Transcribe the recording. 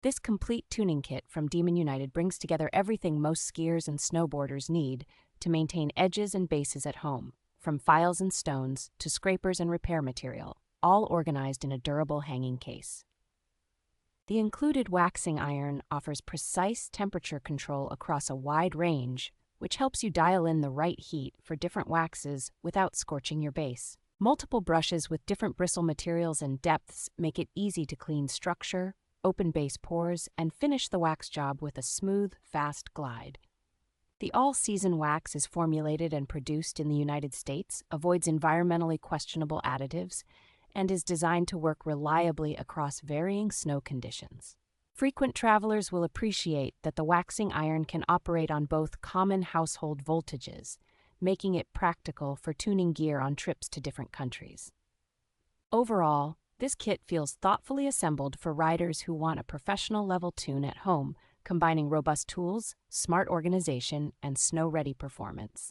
This complete tuning kit from Demon United brings together everything most skiers and snowboarders need to maintain edges and bases at home, from files and stones to scrapers and repair material, all organized in a durable hanging case. The included waxing iron offers precise temperature control across a wide range, which helps you dial in the right heat for different waxes without scorching your base. Multiple brushes with different bristle materials and depths make it easy to clean structure, open base pores, and finish the wax job with a smooth, fast glide. The all-season wax is formulated and produced in the United States, avoids environmentally questionable additives, and is designed to work reliably across varying snow conditions. Frequent travelers will appreciate that the waxing iron can operate on both common household voltages, making it practical for tuning gear on trips to different countries. Overall, this kit feels thoughtfully assembled for riders who want a professional-level tune at home, combining robust tools, smart organization, and snow-ready performance.